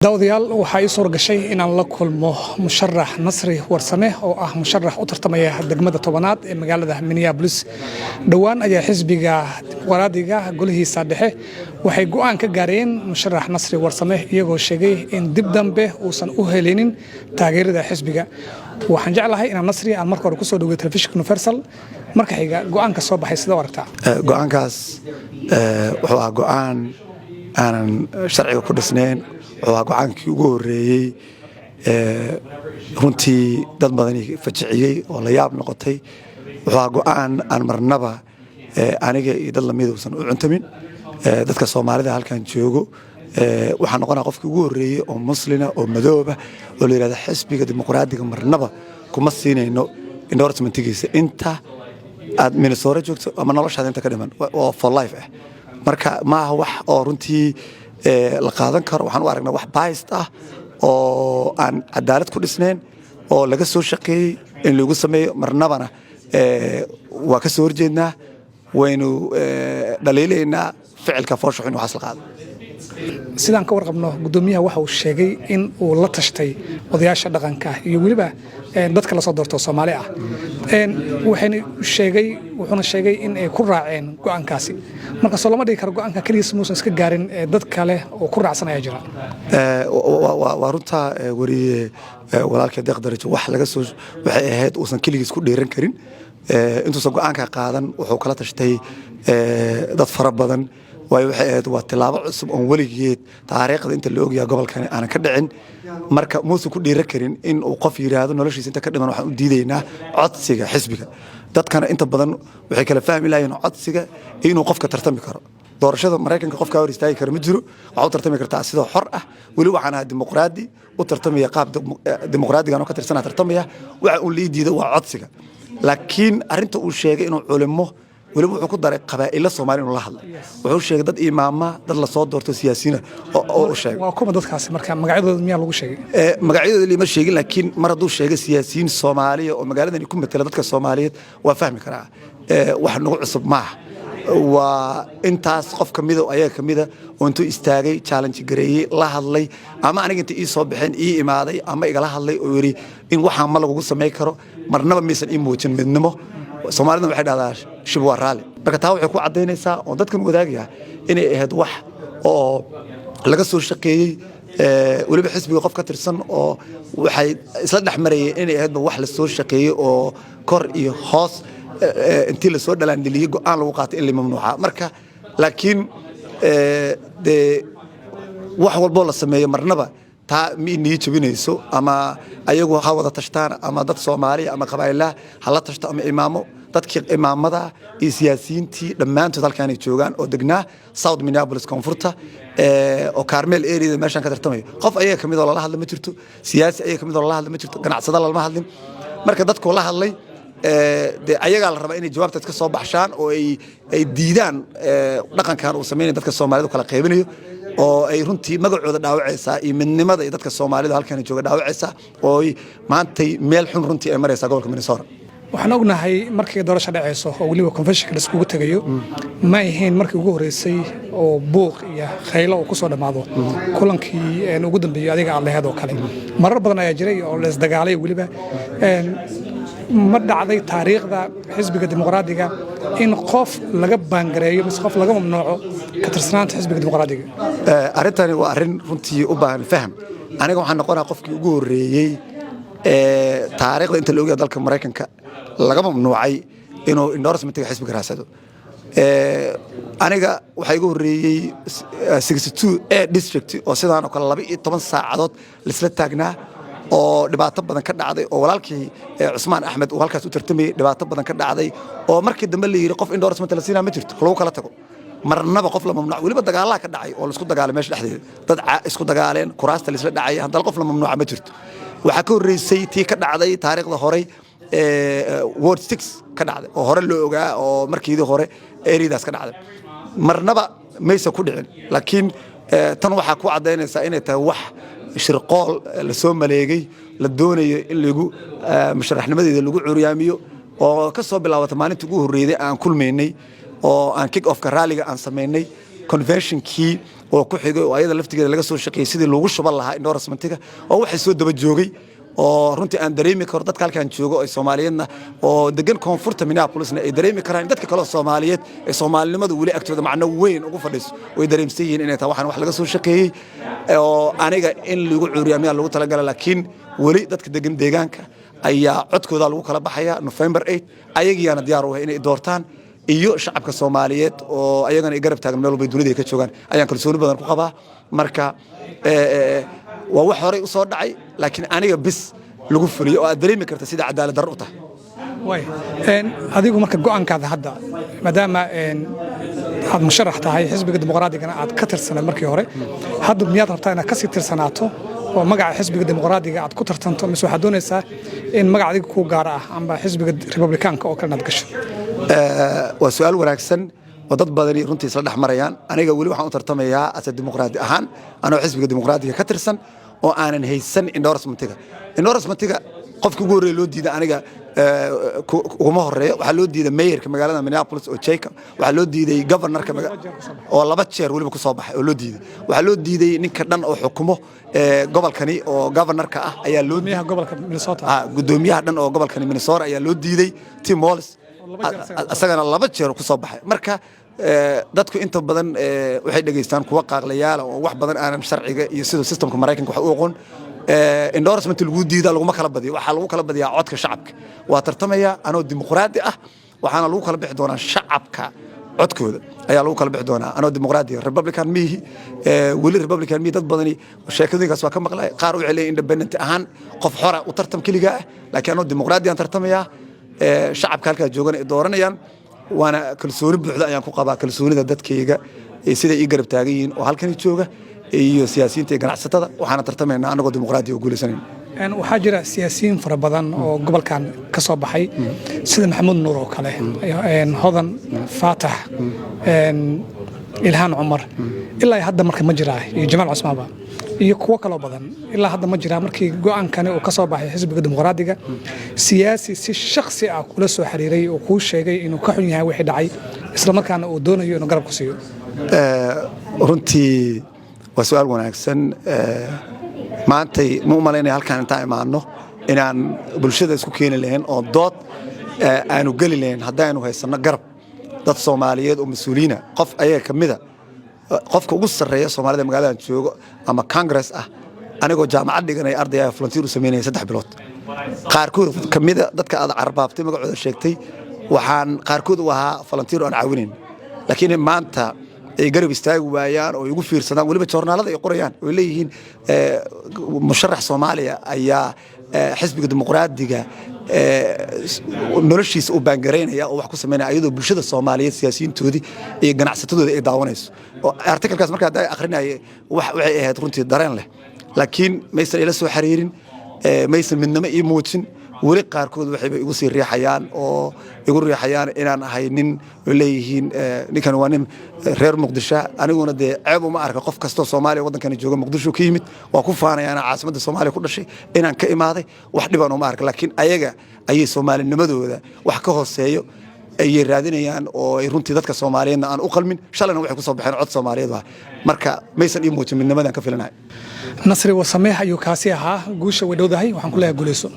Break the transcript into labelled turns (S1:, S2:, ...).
S1: dawadayaal waxaa ii suura gashay inaan la kulmo musharax Nasri Warsame oo ah musharax u tartamaya degmada tobanaad ee magaalada Minneapolis. dhawaan ayaa xisbiga dimuqraadiga golihiisa dhexe waxay go'aan ka gaareen musharax Nasri Warsame iyagoo sheegay in dib dambe uusan u helinin taageerada xisbiga. waxaan jeclahay inaan Nasri aan marka hore ku soo dhaweeyo telefishinka Universal marka xiga go'aanka soo baxay sida waragta.
S2: go'aankaas wuxuu ahaa go'aan aanan sharciga ku dhisnayn waa go'aankii ugu horeeyay runtii dad badan fajiciyay oo la yaab noqotay waa go'aan aan marnaba aniga iyo dad lamid uusan u cuntamin dadka Soomaalida halkan joogo waxaan noqonaa qofkii ugu horeeyay oo muslina oo madooba oo la yiraahdo xisbiga dimuqraadiga marnaba kuma siinayno endorsementigiisa inta aad Minnesota joogto ama noloshaada inta ka dhiman oo for life marka ma aha wax oo runtii la qaadan karo waxaan u aragnaa wax biased ah oo aan cadaalad ku dhisnayn oo laga soo shaqeeyay in lagu sameeyo marnabana waa ka soo horjeednaa waynu dhaliilaynaa ficilka foosho in waxaas la qaado
S1: sidaan ka warqabno gudoomiyaha waxa uu sheegay in uu la tashtay odayaasha dhaqanka iyo waliba dadka la soo doorto Soomaali ah wuxuuna sheegay in ay ku raaceen go'aankaasi marka soo lama dhigi karo go'aanka kaliya muusan iska gaarin dad kale oo ku raacsanaya jira
S2: waa runta wariye walaalka deeqdarajo wax laga soo waxay ahayd uusan kaligiis ku dheeran karin intuusan go'aanka qaadan wuxuu kala tashtay dad fara badan waxay ahayd waa tilaabo cusub oo waligeed taariikhda inta la ogyahay gobolkan aan ka dhicin marka muusan ku dheeran karin in uu qof yiraahdo noloshiisa inta ka dhiman waxaan u diidaynaa codsiga xisbiga dadkana inta badan waxay kala fahmi lahayn codsiga inuu qofka tartami karo doorashada Mareykanka qofka hor istaagi karo ma jiro waxa uu tartami kartaa sidoo xor ah wali waxaan ahaa dimuqraadi u tartamaya qaab dimuqraadiga oo ka tirsanaa tartamaya waxa uu leeyahay waa codsiga laakiin arinta uu sheegay inuu culimo waliba wuxuu ku daray qabaa'il Soomaali inuu la hadlo wuxuu sheegay dad imaama dad la soo doorto siyaasiyiin oo sheegay
S1: waa kuma dadkaasi marka magacyadooda miyaa lagu sheegay
S2: magacyadooda lima sheegin laakiin mar hadduu sheegay siyaasiyiin Soomaali oo magaaladan ku metela dadka Soomaaliyeed waa fahmi karaa wax nagu cusub ma aha waa intaas qof kamid ah ayaga kamid ah oo intuu istaagay challenge gareeyay la hadlay ama aniga inta ii soo bixin ii imaaday ama igala hadlay oo yiri in waxa ma lagu sameey karo marnaba miisan ii muujin midnimo Soomaalida waxay dhahdaa shib waa raali marka taa waxay ku cadeynaysaa oo dadkan wadaagaya inay ahayd wax oo laga soo shaqeeyay waliba xisbiga qof ka tirsan oo waxay isla dhaxmarayeen inay ahayd wax la soo shaqeeyay oo kor iyo hoos intii la soo dhalaandiliyay go'aan lagu qaatay in la mamnuuca marka laakiin wax walbo la sameeyo marnaba taa miinii jabinayso ama ayagu ha wada tashtaan ama dad Soomaali ama qabaa'ila hala tashto ama imaamo dadkii imaamada iyo siyaasiyiintii dhammaantood halkaan ay joogaan oo degnaa South Minneapolis koonfurta oo Carmel area meeshan ka tartamay qof ayaga kamid oo la hadla ma jirto siyaasi ayaga kamid oo la hadla ma jirto ganacsada lama hadlin marka dadku la hadlay ayaga la rabaa inay jawaabta ka soo baxshaan oo ay diidaan dhaqankan uu sameeyay dadka Soomaalida kala qaybinayo oo ay runtii magacooda dhaawacaysa iyo midnimada dadka Soomaalida halkan jooga dhaawacaysa oo maantay meel xun runtii ay maraysa gobolka Minnesota
S1: waxaan ognahay markii doorasho dhacayso oo waliba convention iskugu tagayo ma ahayn markii ugu horeysay oo buuq iyo khaylo uu ku soo dhamaado kulankii ugu dambeeyay adiga aad leeyahay oo kale marar badan ayaa jiray oo la isdagaalay waliba ma dhacday taariikhda xisbiga dimuqraadiga in qof laga baangareeyo mise qof laga mamnuuco ka tirsanaanta xisbiga dimuqraadiga
S2: arintani waa arin runtii u baahan faham aniga waxaan noqonaa qofkii ugu horeeyay taariikhda inta la ogyahay dalka Mareykanka laga mamnuucay inuu endorsementiga xisbiga raasado aniga waxa igu horeeyay 62 district oo sidaan oo kale 12 saacadood la isla taagnaa oo dhibaato badan ka dhacday oo walaalkii Cusmaan Axmed oo halkaas u tartamay dhibaato badan ka dhacday oo markii dambe la yiri qof endorsement la siinaa ma jirto lagu kala tago marnaba qof la mamnuuc waliba dagaalaha ka dhacay oo la isku dagaalay meesha dhexdeeda dad isku dagaaleen kuraasta la isla dhacay hadal qof la mamnuuc ma jirto waxa ka horeysay tii ka dhacday taariikhda hore Ward 6 ka dhacday oo hore loo ogaa oo markiidii hore areadaas ka dhacday marnaba maysa ku dhicin laakiin tan waxa ku cadeynaysa inay tahay wax shirqool la soo maleegay la doonayo in lagu musharaxnimadeeda lagu curyaamiyo oo ka soo bilaawata maalintii ugu horeeyay aan kulmeynay oo aan kick off ka raaliga aan sameynay convention kii oo ku xigay oo ayada laftigeeda laga soo shaqeeyay sidii loogu shuban lahaa endorsementiga oo waxay soo daba joogay oo runtii aan dareemi karo dadka halkan joogo oo Soomaaliyeedna oo degan koonfurta Minneapolisna ay dareemi karaan dadka kale oo Soomaaliyeed ee Soomaalinimadu wali agtooda macno weyn ugu fadhiso way dareemsan yihiin inay tahay waxaan wax laga soo shaqeeyay oo aniga in lagu cuuriyaamiya lagu talagalay laakiin wali dadka degan deegaanka ayaa codkooda lagu kala baxaya November 8 ayagiina diyaar u ah inay doortaan iyo shacabka Soomaaliyeed oo ayagana garab taagan meel walba dunida ka joogaan ayaan kalsooni badan ku qabaa marka waa wax hore u soo dhacay laakiin aniga bis lagu fuliyo oo aad dareemi karta sida cadaalad darro u tahay
S1: way adigu marka go'aankaada hadda maadaama aad musharax tahay xisbiga dimuqraadiga aad ka tirsanay markii hore hadda miyaad rabtaa inaad ka sii tirsanaato oo magaca xisbiga dimuqraadiga aad ku tartanto mise waxaad doonaysaa in magaca adiga ku gaar ah amba xisbiga Republicaanka oo kale aad gasho
S2: waa su'aal wanaagsan oo dad badan runtii isla dhaxmarayaan aniga wali waxaan u tartamayaa asad dimuqraadi ahaan anoo xisbiga dimuqraadiga ka tirsan oo aanan haysan endorsementiga qofkii ugu horeeyay loo diiday aniga kuma horeeyo waxa loo diiday mayorka magaalada Minneapolis oo Jacob waxa loo diiday governorka oo laba jeer waliba ku soo baxay oo loo diiday waxa loo diiday ninka dhan oo xukumo gobolkani oo governorka ah ayaa loo diiday
S1: gobolka Minnesota
S2: gudoomiyaha dhan oo gobolkani Minnesota ayaa loo diiday Tim Walz asagana laba jeer ku soo baxay marka dadku inta badan waxay dhageystaan kuwa qaaqlayaal oo wax badan aanan sharciga iyo sida systemka Mareykanka wax u aqoon endorsement lagu diidaa lagu ma kala badiyo waxa lagu kala badiyaa codka shacabka waa tartamaya anoo dimuqraadi ah waxaana lagu kala bixi doonaa shacabka codkooda ayaa lagu kala bixi doonaa anoo dimuqraadi Republican mihi wali Republican mi dad badani sheekadooyinkaas waa ka maqlay qaar u celay independent ahaan qof xora u tartam kaliga ah laakiin anoo dimuqraadi aan tartamaya shacabka halka joogan ay dooranayaan waana kalsooni buuxda ayaan ku qabaa kalsoonida dadkayga sida ay garab taagan yihiin oo halkan jooga iyo siyaasiyiinta ganacsatada waxaana tartamaynaa anagoo dimuqraadi oo guulaysanayna
S1: waxaa jira siyaasiyiin fara badan oo gobolkan ka soo baxay sida Maxamuud Nuur oo kale hodan Faatax Ilhaan Umar ilaa hadda marka ma jiraa iyo Jamaal Cusmaaba iyo kuwa kale badan ilaa hadda ma jiraa markii go'aankani uu ka soo baxay xisbiga dimuqraadiga siyaasi si shakhsi ah kula soo xiriiray oo ku sheegay inuu ka xun yahay wixii dhacay isla markaana uu doonayo inuu garab ku siiyo
S2: runtii waa su'aal wanaagsan maantay ma u malaynaya halkaan intaan imaanno inaan bulshada isku keeni lahayn oo dood aanu geli lahayn haddaynu haysanno garab dad Soomaaliyeed oo mas'uuliina qof ayaga ka mida qofka ugu sarreeya Soomaalida magaalada joogo ama Congress ah anigoo jaamacad dhiganay ardayga volunteer u sameynay 3 bilood qaarkood kamida dadka aad carbaabtay magacooda sheegtay waxaan qaarkood u ahaa volunteer aan caawinayn laakiin maanta ay garab istaagi waayaan oo igu fiirsadaan waliba joornaalada ay qorayaan oo leeyihiin musharax Soomaaliya ayaa xisbiga dimuqraadiga noloshiisa u baangareynaya oo wax ku sameynaya ayadoo bulshada Soomaaliyeed siyaasiyiintoodii iyo ganacsatadooda ay daawanayso oo artikelkaas marka ay akhrinayay waxay ahayd runtii dareen leh laakiin maysan ila soo xiriirin maysan midnimo ii muujin wali qaarkood waxay igu sii riixayaan oo igu riixayaan inaan ahay nin leeyihiin ninkan waa nin reer Muqdisho aniguna de ceeb uma arka qof kasto Soomaaliya wadankan jooga Muqdisho ka yimid waa ku faanayaan caasimadda Soomaaliya ku dhashay inaan ka imaaday wax dhibaan uma arka laakiin ayaga ayay Soomaalinimadooda wax ka hooseeyo ay raadinayaan oo ay runtii dadka Soomaaliyeedna aan u qalmin shalayna waxay ku soo baxeen cod Soomaaliyeed waa marka maysan ii muujin midnimadan ka filanahay
S1: Nasri Warsame ayuu kaasi ahaa guusha wadowdahay waxaan ku leeyahay guuleyso